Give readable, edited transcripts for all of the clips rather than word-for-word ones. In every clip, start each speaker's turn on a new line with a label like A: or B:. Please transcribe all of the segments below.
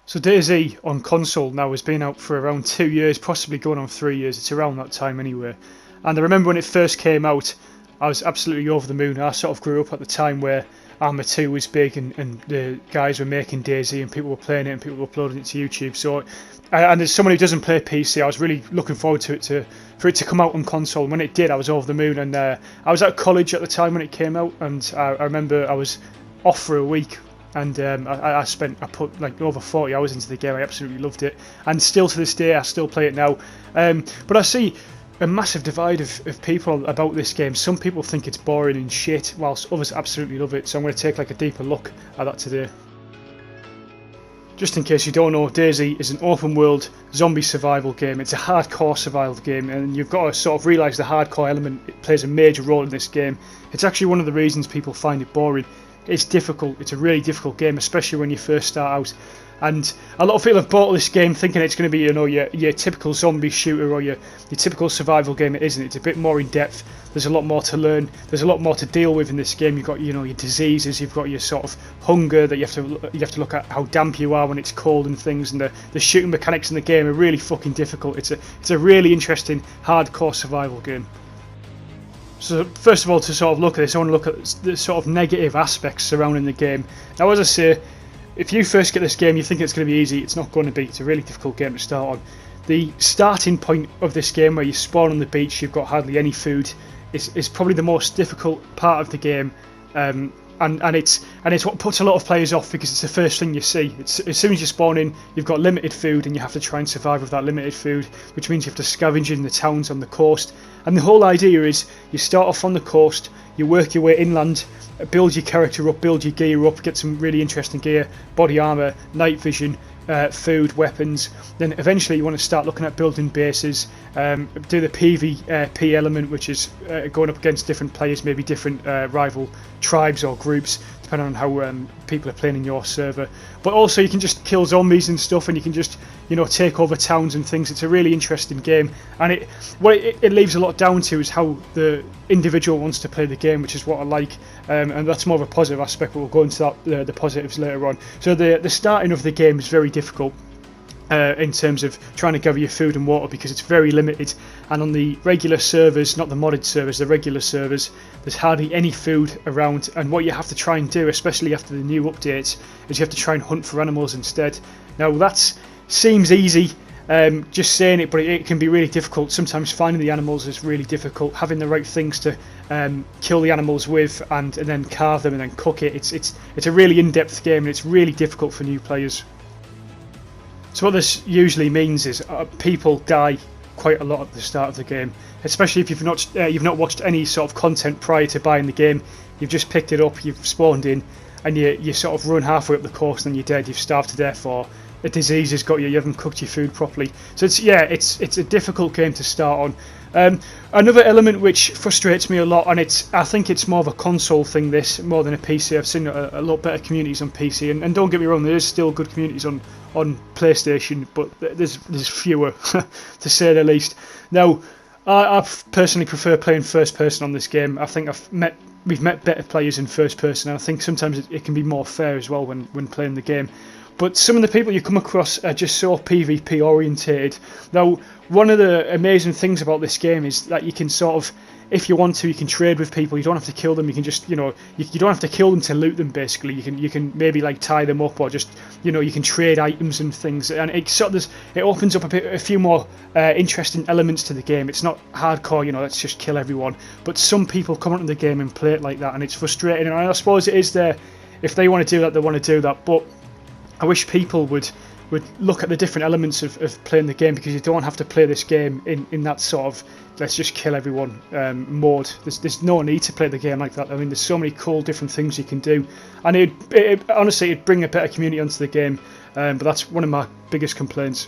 A: So Dayz on console now has been out for around 2 years, possibly going on 3 years. It's around that time anyway. And I remember when it first came out, I was absolutely over the moon. I sort of grew up at the time where Arma 2 was big and the guys were making Dayz and people were playing it and people were uploading it to YouTube. So, and as someone who doesn't play PC, I was really looking forward to it for it to come out on console. And when it did, I was over the moon. And I was at college at the time when it came out, and I remember I was off for a week. And I put like over 40 hours into the game. I absolutely loved it, and still to this day I still play it now. But I see a massive divide of people about this game. Some people think it's boring and shit, whilst others absolutely love it. So I'm going to take like a deeper look at that today. Just in case you don't know, Dayz is an open world zombie survival game. It's a hardcore survival game, and you've got to sort of realise the hardcore element. It plays a major role in this game. It's actually one of the reasons people find it boring. It's difficult. It's a really difficult game, especially when you first start out. And a lot of people have bought this game thinking it's going to be, your typical zombie shooter or your typical survival game. It isn't. It's a bit more in depth. There's a lot more to learn. There's a lot more to deal with in this game. You've got, your diseases. You've got your sort of hunger that you have to look at how damp you are when it's cold and things. And the shooting mechanics in the game are really fucking difficult. It's a really interesting hardcore survival game. So first of all, to sort of look at this, I want to look at the sort of negative aspects surrounding the game. Now, as I say, if you first get this game, you think it's going to be easy. It's not going to be. It's a really difficult game to start on. The starting point of this game, where you spawn on the beach, you've got hardly any food, is probably the most difficult part of the game. And it's what puts a lot of players off, because it's the first thing you see. As soon as you spawn in, you've got limited food, and you have to try and survive with that limited food, which means you have to scavenge in the towns on the coast. And the whole idea is you start off on the coast, you work your way inland, build your character up, build your gear up, get some really interesting gear, body armor, night vision, food, weapons. Then eventually you want to start looking at building bases, do the PvP element, which is going up against different players, maybe different rival tribes or groups, depending on how people are playing in your server. But also you can just kill zombies and stuff, and you can just take over towns and things. It's a really interesting game, and what it leaves a lot down to is how the individual wants to play the game, which is what I like, and that's more of a positive aspect, but we'll go into that, the positives later on. So the starting of the game is very difficult in terms of trying to gather your food and water, because it's very limited, and on the regular servers, not the modded servers, the regular servers, there's hardly any food around. And what you have to try and do, especially after the new updates, is you have to try and hunt for animals instead. Now that seems easy, just saying it, but it can be really difficult. Sometimes finding the animals is really difficult, having the right things to kill the animals with, and then carve them and then cook it. It's a really in-depth game, and it's really difficult for new players. So what this usually means is people die quite a lot at the start of the game, especially if you've not watched any sort of content prior to buying the game. You've just picked it up, you've spawned in, and you sort of run halfway up the course and you're dead. You've starved to death, or a disease has got you. You haven't cooked your food properly. So it's a difficult game to start on. Another element which frustrates me a lot, and I think it's more of a console thing, this more than a PC. I've seen a lot better communities on PC, and don't get me wrong, there is still good communities on PlayStation, but there's fewer to say the least. Now, I personally prefer playing first person on this game. I think we've met better players in first person, and I think sometimes it can be more fair as well when playing the game. But some of the people you come across are just so PvP orientated. Now, one of the amazing things about this game is that you can sort of, if you want to, you can trade with people. You don't have to kill them. You can just, you don't have to kill them to loot them. Basically, you can maybe like tie them up, or just, you can trade items and things. And it opens up a few more interesting elements to the game. It's not hardcore, let's just kill everyone. But some people come onto the game and play it like that, and it's frustrating. And I suppose it is there. If they want to do that, they want to do that. But I wish people would look at the different elements of playing the game, because you don't have to play this game in that sort of let's just kill everyone mode. There's no need to play the game like that. I mean, there's so many cool different things you can do, and honestly it'd bring a better community onto the game, but that's one of my biggest complaints.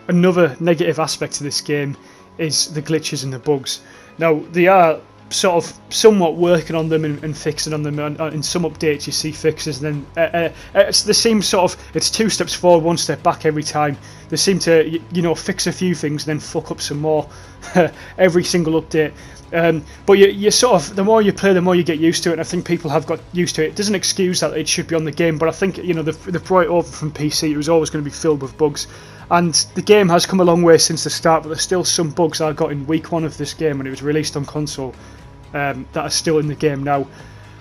A: Another negative aspect of this game is the glitches and the bugs. Now, they are sort of somewhat working on them and fixing on them. In some updates, you see fixes, and then it's the same sort of. It's 2 steps forward, 1 step back every time. They seem to, fix a few things and then fuck up some more every single update. But you sort of, the more you play, the more you get used to it, and I think people have got used to it. It doesn't excuse that it should be on the game, but I think, they've brought it over from PC. It was always going to be filled with bugs, and the game has come a long way since the start, but there's still some bugs I got in week 1 of this game when it was released on console that are still in the game now.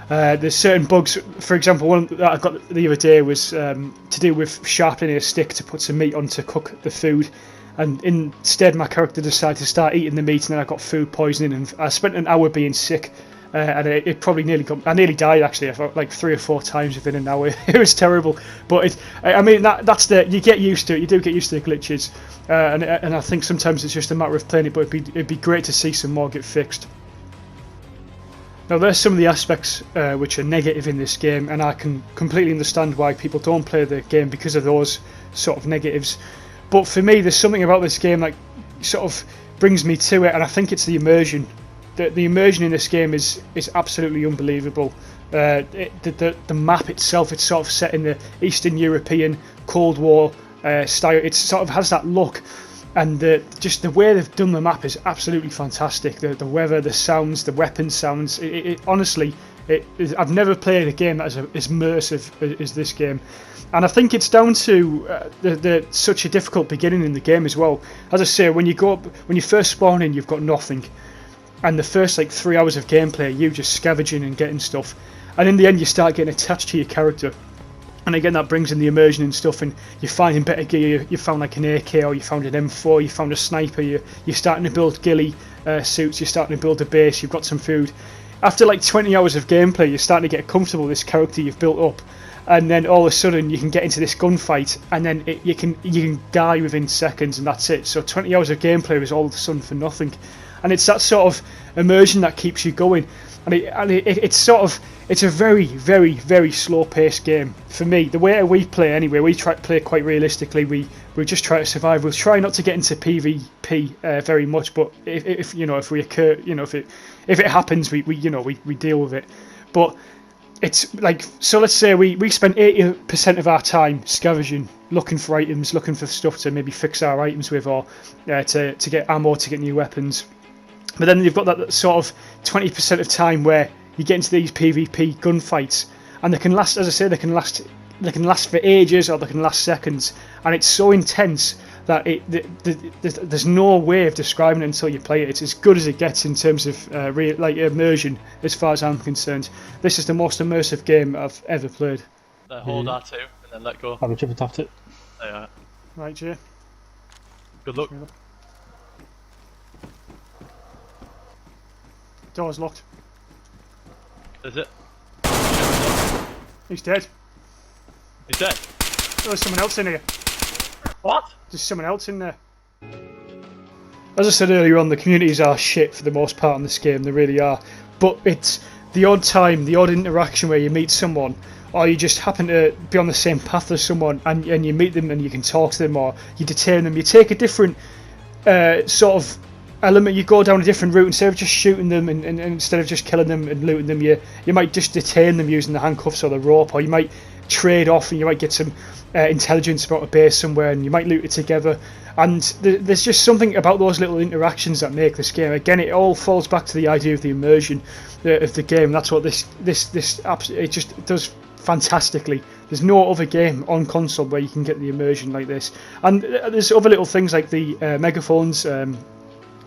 A: There's certain bugs, for example, one that I got the other day was to do with sharpening a stick to put some meat on to cook the food. And instead, my character decided to start eating the meat, and then I got food poisoning, and I spent an hour being sick, and it probably I nearly died actually. I felt like 3 or 4 times within an hour. It was terrible, but that's you get used to it. You do get used to the glitches, and I think sometimes it's just a matter of playing it. But it'd be great to see some more get fixed. Now, there's some of the aspects which are negative in this game, and I can completely understand why people don't play the game because of those sort of negatives. But for me, there's something about this game that sort of brings me to it, and I think it's the immersion. The immersion in this game is absolutely unbelievable. The map itself, it's sort of set in the Eastern European Cold War style. It sort of has that look, and just the way they've done the map is absolutely fantastic. The weather, the sounds, the weapon sounds. Honestly, I've never played a game that is as immersive as this game. And I think it's down to such a difficult beginning in the game as well. As I say, when you first spawn in, you've got nothing, and the first 3 hours of gameplay, you just scavenging and getting stuff, and in the end, you start getting attached to your character. And again, that brings in the immersion and stuff, and you're finding better gear. You found like an AK, or you found an M4, you found a sniper. You're starting to build ghillie suits. You're starting to build a base. You've got some food. After 20 hours of gameplay, you're starting to get comfortable with this character you've built up. And then all of a sudden you can get into this gunfight, and then you can die within seconds, and that's it. So 20 hours of gameplay was all of a sudden for nothing, and it's that sort of immersion that keeps you going. And it's a very, very, very slow-paced game for me. The way we play anyway, we try to play quite realistically. We just try to survive. We'll try not to get into PvP very much, but if it happens, we deal with it. But it's so let's say we spend 80% of our time scavenging, looking for items, looking for stuff to maybe fix our items with, or to get ammo, to get new weapons. But then you've got that sort of 20% of time where you get into these PvP gunfights, and they can last, as I say, they can last for ages, or they can last seconds, and it's so intense that there's no way of describing it until you play it. It's as good as it gets in terms of immersion, as far as I'm concerned. This is the most immersive game I've ever played.
B: Hold R2 and then let go.
C: Have a triple tapped it.
B: Yeah.
A: Right, Jay.
B: Good luck.
A: Door's locked.
B: Is it?
A: He's dead.
B: He's dead?
A: There's someone else in here.
B: What?
A: There's someone else in there. As I said earlier on, the communities are shit for the most part in this game, they really are. But it's the odd time, the odd interaction where you meet someone, or you just happen to be on the same path as someone, and you meet them and you can talk to them, or you detain them. You take a different sort of element, you go down a different route. Instead of just shooting them and instead of just killing them and looting them, you might just detain them using the handcuffs or the rope, or you might trade off and you might get some intelligence about a base somewhere, and you might loot it together. And there's just something about those little interactions that make this game. Again, it all falls back to the idea of the immersion of the game. That's what this it just does fantastically. There's no other game on console where you can get the immersion like this. And there's other little things like the megaphones,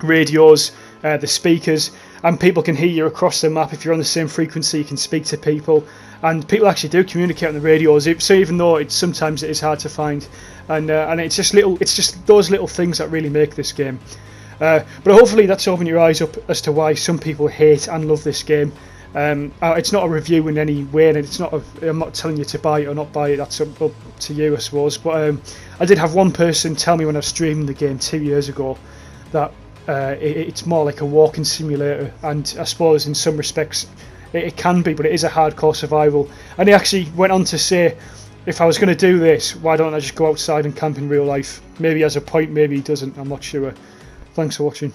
A: radios, the speakers, and people can hear you across the map. If you're on the same frequency, you can speak to people, and people actually do communicate on the radios. So even though sometimes it is hard to find, and it's just those little things that really make this game. But hopefully that's opened your eyes up as to why some people hate and love this game. It's not a review in any way, and I'm not telling you to buy it or not buy it. That's up to you, I suppose. But I did have one person tell me when I was streaming the game 2 years ago that it's more like a walking simulator, and I suppose in some respects it can be, but it is a hardcore survival. And he actually went on to say, if I was going to do this, why don't I just go outside and camp in real life? Maybe he has a point, maybe he doesn't, I'm not sure. Thanks for watching.